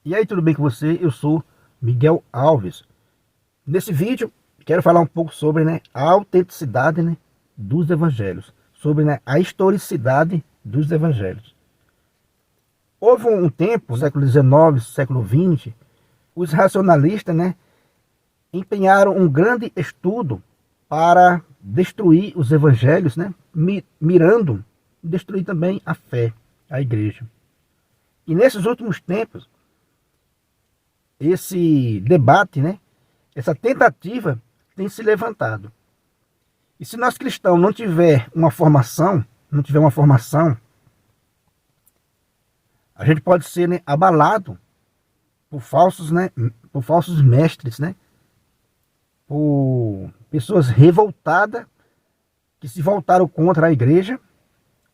E aí, tudo bem com você? Eu sou Miguel Alves. Nesse vídeo, quero falar um pouco sobre, a autenticidade, dos evangelhos, sobre, a historicidade dos evangelhos. Houve um tempo, no século XIX, século XX, os racionalistas, empenharam um grande estudo para destruir os evangelhos, mirando destruir também a fé, a igreja. E nesses últimos tempos, esse debate, essa tentativa tem se levantado. E se nós cristãos não tiver uma formação, a gente pode ser abalado por falsos, por falsos mestres, por pessoas revoltadas que se voltaram contra a igreja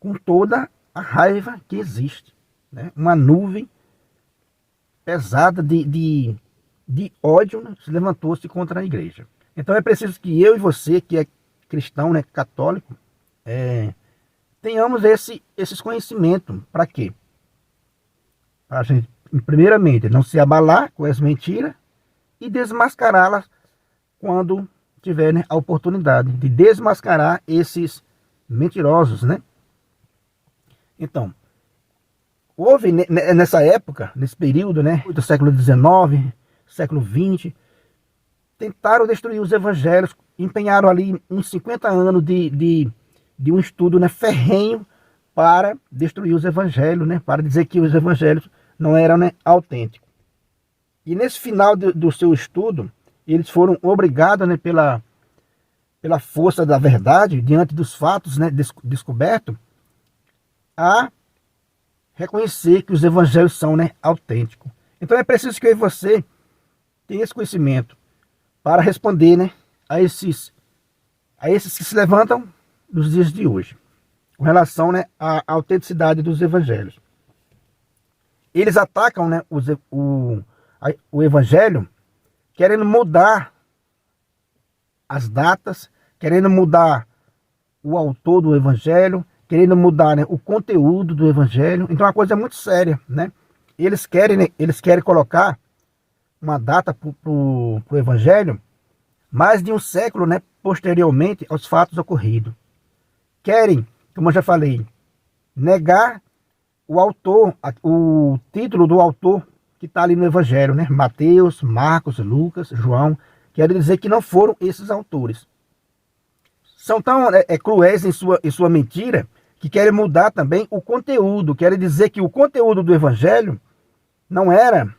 com toda a raiva que existe, uma nuvem pesada de ódio, se levantou-se contra a igreja. Então é preciso que eu e você, que é cristão, católico, tenhamos esses conhecimentos. Para quê? Para a gente, primeiramente, não se abalar com as mentiras e desmascará-las quando tiver a oportunidade de desmascarar esses mentirosos, Então, houve nessa época, nesse período, do século XIX, século XX, tentaram destruir os evangelhos, empenharam ali uns 50 anos de um estudo ferrenho para destruir os evangelhos, para dizer que os evangelhos não eram autênticos. E nesse final do seu estudo, eles foram obrigados pela força da verdade, diante dos fatos descobertos, a reconhecer que os evangelhos são autênticos. Então é preciso que eu e você tenha esse conhecimento para responder a esses que se levantam nos dias de hoje, com relação à autenticidade dos evangelhos. Eles atacam o evangelho querendo mudar as datas, querendo mudar o autor do evangelho, querendo mudar o conteúdo do evangelho. Então a coisa é muito séria, Eles querem colocar uma data para o evangelho mais de um século, posteriormente aos fatos ocorridos. Querem, como eu já falei, negar o autor, o título do autor que está ali no evangelho, Mateus, Marcos, Lucas, João. Querem dizer que não foram esses autores. São tão cruéis em sua mentira que querem mudar também o conteúdo. Querem dizer que o conteúdo do evangelho não era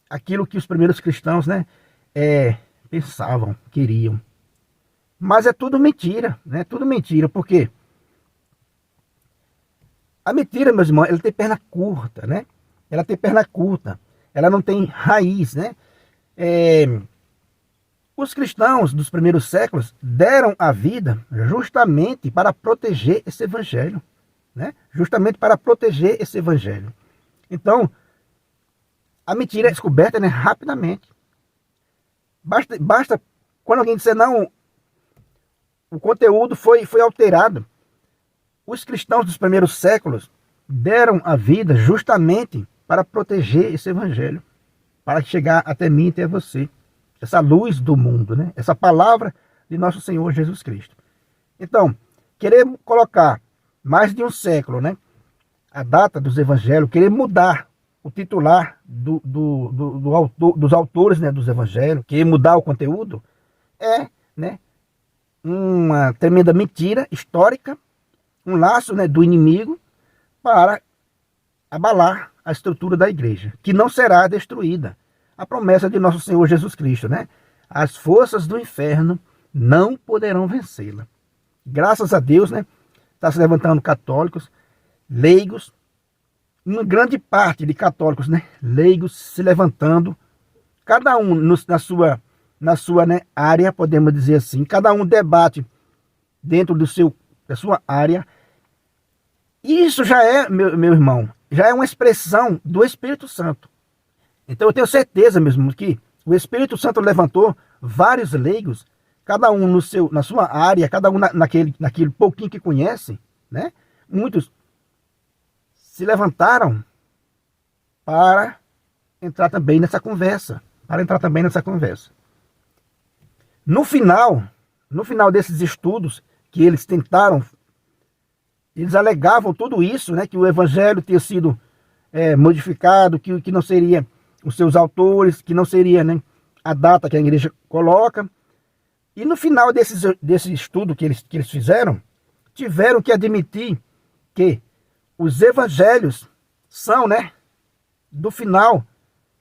aquilo que os primeiros cristãos pensavam, queriam. Mas é tudo mentira, tudo mentira. Por quê? A mentira, meus irmãos, ela tem perna curta, Ela tem perna curta. Ela não tem raiz, Os cristãos dos primeiros séculos deram a vida justamente para proteger esse evangelho, Justamente para proteger esse evangelho. Então, a mentira é descoberta rapidamente. Basta quando alguém disser, não, o conteúdo foi alterado. Os cristãos dos primeiros séculos deram a vida justamente para proteger esse evangelho, para chegar até mim e até você. Essa luz do mundo, Essa palavra de nosso Senhor Jesus Cristo. Então, querer colocar mais de um século, a data dos evangelhos, querer mudar o titular dos autores, dos evangelhos, querer mudar o conteúdo, é, uma tremenda mentira histórica, um laço, do inimigo para abalar a estrutura da igreja, que não será destruída. A promessa de nosso Senhor Jesus Cristo, As forças do inferno não poderão vencê-la. Graças a Deus, está se levantando católicos, leigos, uma grande parte de católicos, leigos se levantando, cada um na sua área, podemos dizer assim, cada um debate dentro da sua área. Isso já é, meu irmão, já é uma expressão do Espírito Santo. Então eu tenho certeza mesmo que o Espírito Santo levantou vários leigos, cada um na sua área, cada um naquele pouquinho que conhece, Muitos se levantaram para entrar também nessa conversa. No final desses estudos que eles tentaram, eles alegavam tudo isso, né, que o evangelho tinha sido modificado, que não seria os seus autores, que não seria, né, a data que a igreja coloca. E no final desse estudo que eles fizeram, tiveram que admitir que os evangelhos são, né, do final,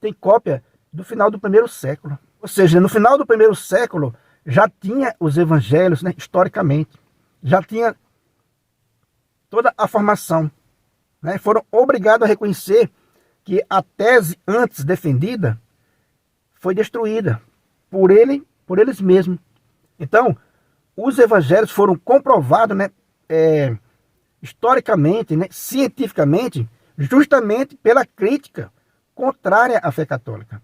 tem cópia do final do primeiro século. Ou seja, no final do primeiro século já tinha os evangelhos, né, historicamente. Já tinha toda a formação, né? Foram obrigados a reconhecer que a tese antes defendida foi destruída por eles mesmos. Então, os evangelhos foram comprovados, né, historicamente, né, cientificamente, justamente pela crítica contrária à fé católica.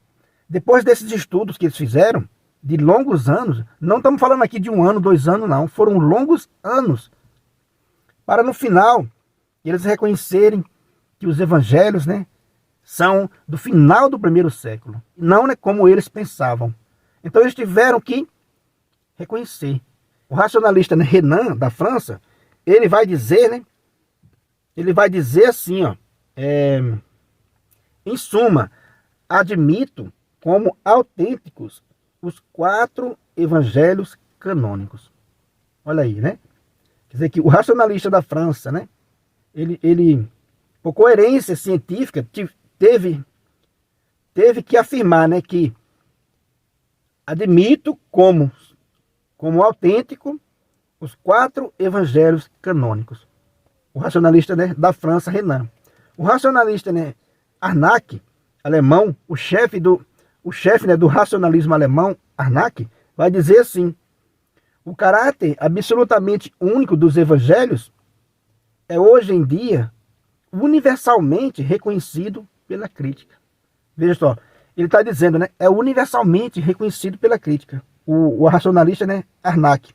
Depois desses estudos que eles fizeram, de longos anos, não estamos falando aqui de 1 ano, 2 anos, não, foram longos anos, para no final eles reconhecerem que os evangelhos, né, são do final do primeiro século, não, né, como eles pensavam. Então eles tiveram que reconhecer. O racionalista, né, Renan, da França, ele vai dizer, né, assim, ó, em suma, admito como autênticos os 4 evangelhos canônicos. Olha aí, né? Quer dizer que o racionalista da França, né, ele por coerência científica, teve que afirmar, né, que admito como autêntico os 4 evangelhos canônicos. O racionalista, né, da França, Renan. O racionalista, né, Arnaque, alemão, o chefe, né, do racionalismo alemão, Arnaque, vai dizer assim: o caráter absolutamente único dos evangelhos é hoje em dia universalmente reconhecido pela crítica. Veja só, ele está dizendo, né, é universalmente reconhecido pela crítica. O racionalista, né, Arnaque.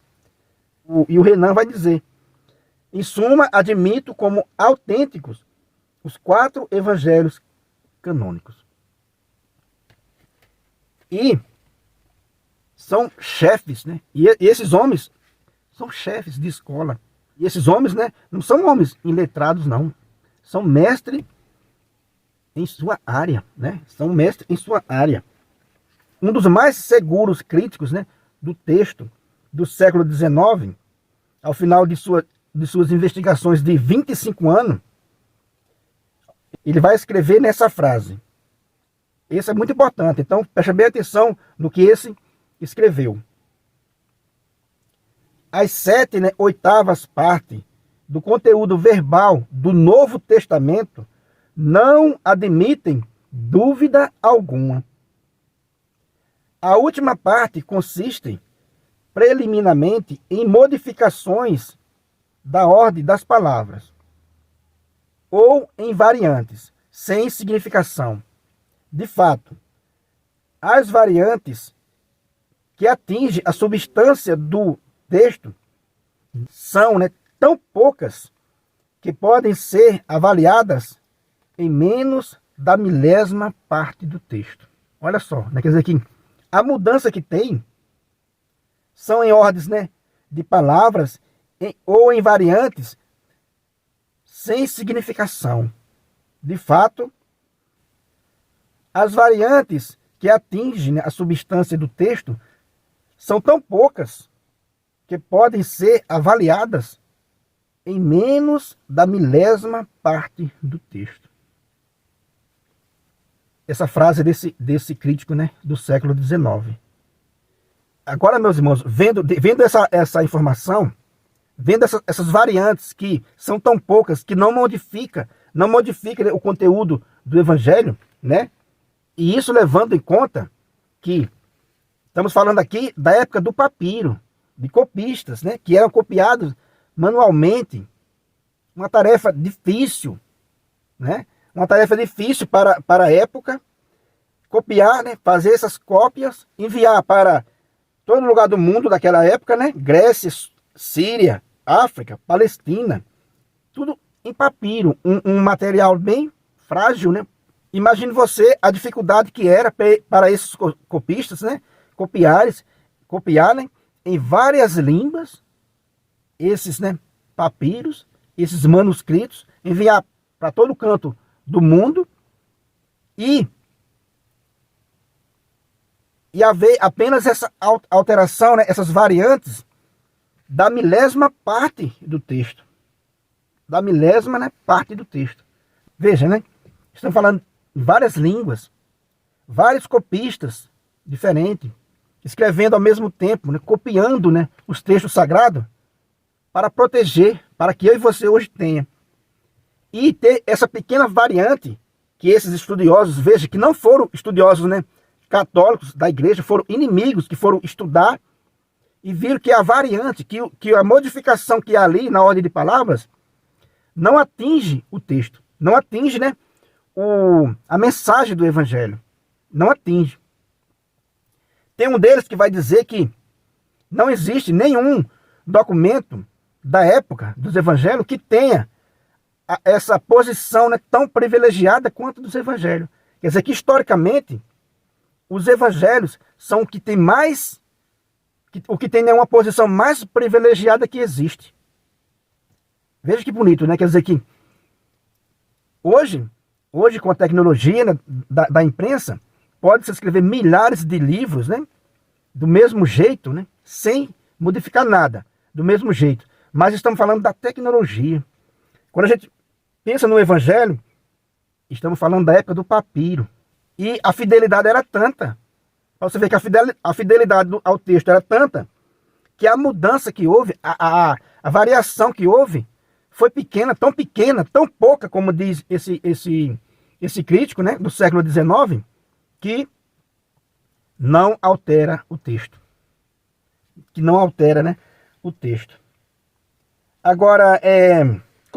E o Renan vai dizer: em suma, admito como autênticos os 4 evangelhos canônicos. E são chefes, né? E esses homens são chefes de escola. E esses homens, né, não são homens iletrados, não. São mestres em sua área, né? São mestres em sua área. Um dos mais seguros críticos, né, do texto do século XIX, ao final de suas investigações de 25 anos, ele vai escrever nessa frase. Isso é muito importante, então preste bem atenção no que esse escreveu. As 7, né, 8ª partes do conteúdo verbal do Novo Testamento não admitem dúvida alguma. A última parte consiste preliminarmente em modificações da ordem das palavras ou em variantes sem significação. De fato, as variantes que atingem a substância do texto são, né, tão poucas que podem ser avaliadas em menos da milésima parte do texto. Olha só, né, quer dizer que a mudança que tem são em ordens, né, de palavras ou em variantes sem significação. De fato, as variantes que atingem, né, a substância do texto são tão poucas que podem ser avaliadas em menos da milésima parte do texto. Essa frase desse crítico, né, do século XIX. Agora, meus irmãos, vendo essa informação, vendo essas variantes que são tão poucas, que não modifica o conteúdo do evangelho, né? E isso levando em conta que estamos falando aqui da época do papiro, de copistas, né, que eram copiados manualmente. Uma tarefa difícil, né? Uma tarefa difícil para a época. Copiar, né, fazer essas cópias, enviar para todo lugar do mundo daquela época, né? Grécia, Síria, África, Palestina, tudo em papiro, um material bem frágil, né? Imagine você a dificuldade que era para esses copistas, né, copiarem em várias línguas esses, né, papiros, esses manuscritos, enviar para todo canto do mundo e haver apenas essa alteração, né, essas variantes da milésima parte do texto. Da milésima, né, parte do texto. Veja, né? Estamos falando em várias línguas, vários copistas diferentes, escrevendo ao mesmo tempo, né, copiando, né, os textos sagrados para proteger, para que eu e você hoje tenha. E ter essa pequena variante que esses estudiosos, veja, que não foram estudiosos, né, católicos da igreja, foram inimigos que foram estudar e viram que a variante, que a modificação que há ali na ordem de palavras não atinge o texto, não atinge, né, a mensagem do evangelho, não atinge. Tem um deles que vai dizer que não existe nenhum documento da época dos evangelhos que tenha essa posição, né, tão privilegiada quanto dos evangelhos. Quer dizer que historicamente os evangelhos são o que tem mais, o que tem, né, uma posição mais privilegiada que existe. Veja que bonito, né? Quer dizer que hoje com a tecnologia, né, da imprensa, pode-se escrever milhares de livros, né, do mesmo jeito, né, sem modificar nada, do mesmo jeito. Mas estamos falando da tecnologia. Quando a gente pensa no evangelho, estamos falando da época do papiro. E a fidelidade era tanta, para você ver que a fidelidade ao texto era tanta, que a mudança que houve, a variação que houve, foi pequena, tão pouca, como diz esse crítico, né, do século XIX, que não altera o texto. Que não altera, né, o texto. Agora,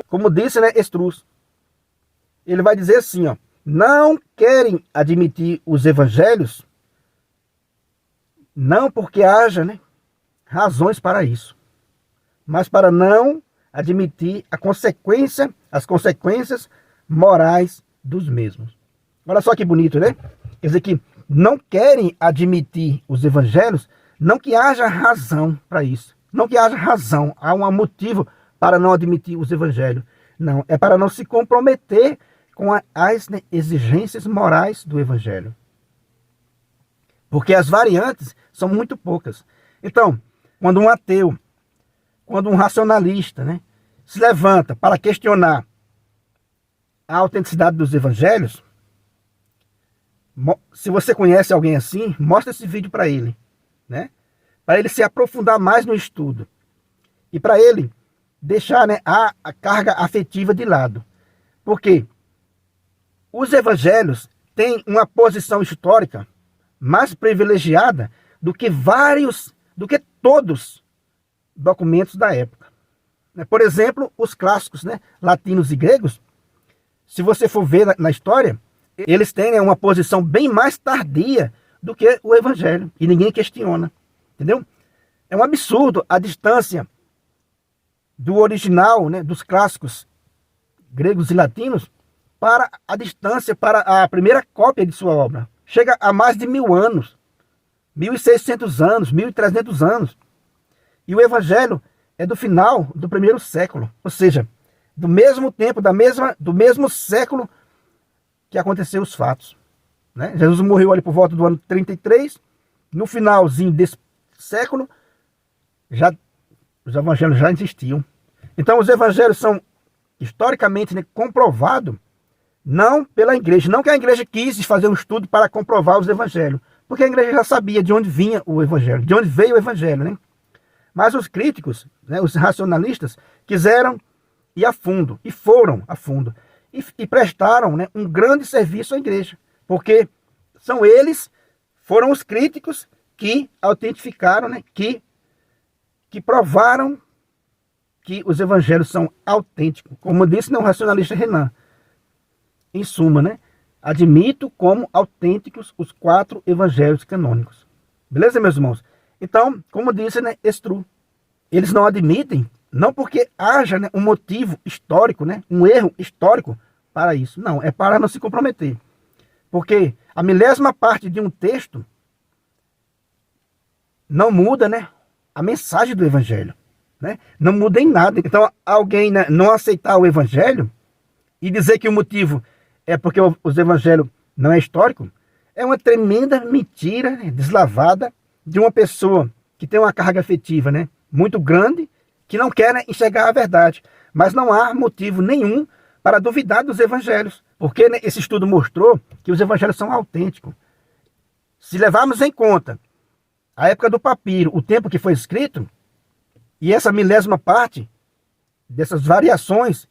como disse, né, Estrus, ele vai dizer assim, ó, não querem admitir os evangelhos, não porque haja, né, razões para isso, mas para não admitir as consequências morais dos mesmos. Olha só que bonito, né? Quer dizer que não querem admitir os evangelhos, não que haja razão para isso, não que haja razão, há um motivo para não admitir os evangelhos. Não, é para não se comprometer com as, né, exigências morais do evangelho. Porque as variantes são muito poucas. Então, quando um ateu, quando um racionalista, né, se levanta para questionar a autenticidade dos evangelhos, se você conhece alguém assim, mostra esse vídeo para ele, né, para ele se aprofundar mais no estudo e para ele deixar, né, a carga afetiva de lado. Porque os evangelhos têm uma posição histórica mais privilegiada do que todos os documentos da época. Por exemplo, os clássicos, né, latinos e gregos, se você for ver na história, eles têm, né, uma posição bem mais tardia do que o evangelho, e ninguém questiona, entendeu? É um absurdo a distância do original, né, dos clássicos gregos e latinos para a distância para a primeira cópia de sua obra. Chega a mais de 1000 anos, 1600 anos, 1300 anos. E o evangelho é do final do primeiro século, ou seja, do mesmo tempo, do mesmo século que aconteceu os fatos, né? Jesus morreu ali por volta do ano 33, no finalzinho desse século, os evangelhos já existiam. Então os evangelhos são historicamente, né, comprovados, não pela igreja, não que a igreja quis fazer um estudo para comprovar os evangelhos, porque a igreja já sabia de onde vinha o evangelho, de onde veio o evangelho, né? Mas os críticos, né, os racionalistas, quiseram ir a fundo, e foram a fundo, e prestaram, né, um grande serviço à igreja, porque foram os críticos que autentificaram, né, que provaram que os evangelhos são autênticos, como disse, né, o racionalista Renan. Em suma, né, admito como autênticos os 4 evangelhos canônicos. Beleza, meus irmãos? Então, como disse, né, Estrus, eles não admitem, não porque haja, né, um motivo histórico, né, um erro histórico para isso. Não, é para não se comprometer. Porque a milésima parte de um texto não muda, né, a mensagem do evangelho, né? Não muda em nada. Então, alguém, né, não aceitar o evangelho e dizer que o motivo é porque os evangelhos não é histórico, é uma tremenda mentira, né, deslavada de uma pessoa que tem uma carga afetiva, né, muito grande, que não quer, né, enxergar a verdade. Mas não há motivo nenhum para duvidar dos evangelhos, porque, né, esse estudo mostrou que os evangelhos são autênticos. Se levarmos em conta a época do papiro, o tempo que foi escrito, e essa milésima parte dessas variações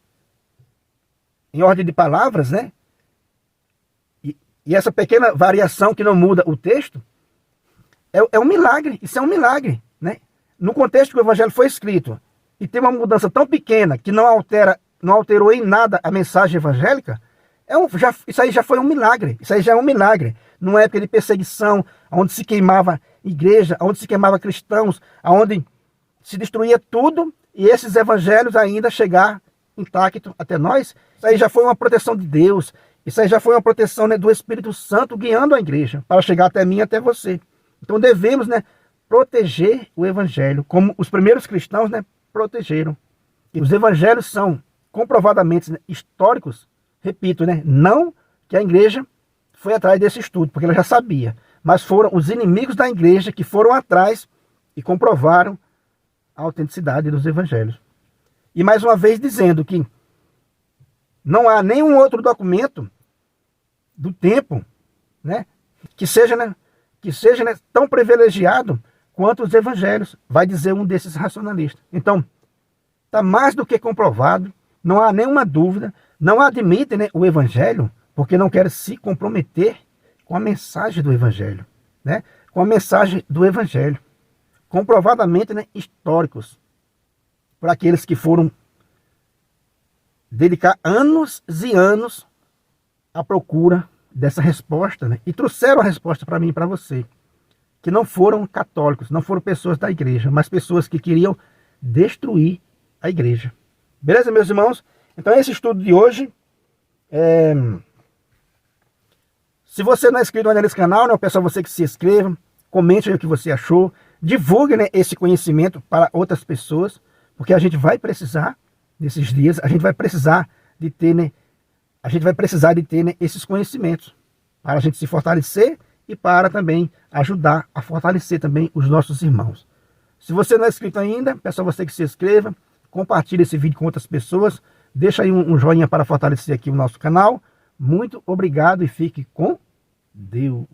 em ordem de palavras, né? E essa pequena variação que não muda o texto, é um milagre, isso é um milagre, né? No contexto que o evangelho foi escrito, e tem uma mudança tão pequena que não alterou em nada a mensagem evangélica, isso aí já foi um milagre, isso aí já é um milagre. Numa época de perseguição, onde se queimava igreja, onde se queimava cristãos, onde se destruía tudo, e esses evangelhos ainda chegar intacto até nós, isso aí já foi uma proteção de Deus, isso aí já foi uma proteção, né, do Espírito Santo guiando a igreja, para chegar até mim e até você. Então devemos, né, proteger o evangelho, como os primeiros cristãos, né, protegeram. E os evangelhos são comprovadamente, né, históricos, repito, né, não que a igreja foi atrás desse estudo, porque ela já sabia, mas foram os inimigos da igreja que foram atrás e comprovaram a autenticidade dos evangelhos. E mais uma vez dizendo que não há nenhum outro documento do tempo, né, que seja, né, tão privilegiado quanto os evangelhos, vai dizer um desses racionalistas. Então, está mais do que comprovado, não há nenhuma dúvida, não admitem, né, o evangelho, porque não querem se comprometer com a mensagem do evangelho, né, com a mensagem do evangelho, comprovadamente, né, históricos, por aqueles que foram dedicar anos e anos à procura dessa resposta, né, e trouxeram a resposta para mim e para você, que não foram católicos, não foram pessoas da igreja, mas pessoas que queriam destruir a igreja. Beleza, meus irmãos? Então esse estudo de hoje, se você não é inscrito ainda nesse canal, né, eu peço a você que se inscreva, comente aí o que você achou, divulgue, né, esse conhecimento para outras pessoas, porque a gente vai precisar, nesses dias, a gente vai precisar de ter, né, esses conhecimentos, para a gente se fortalecer e para também ajudar a fortalecer também os nossos irmãos. Se você não é inscrito ainda, peço a você que se inscreva, compartilhe esse vídeo com outras pessoas, deixa aí um joinha para fortalecer aqui o nosso canal. Muito obrigado e fique com Deus.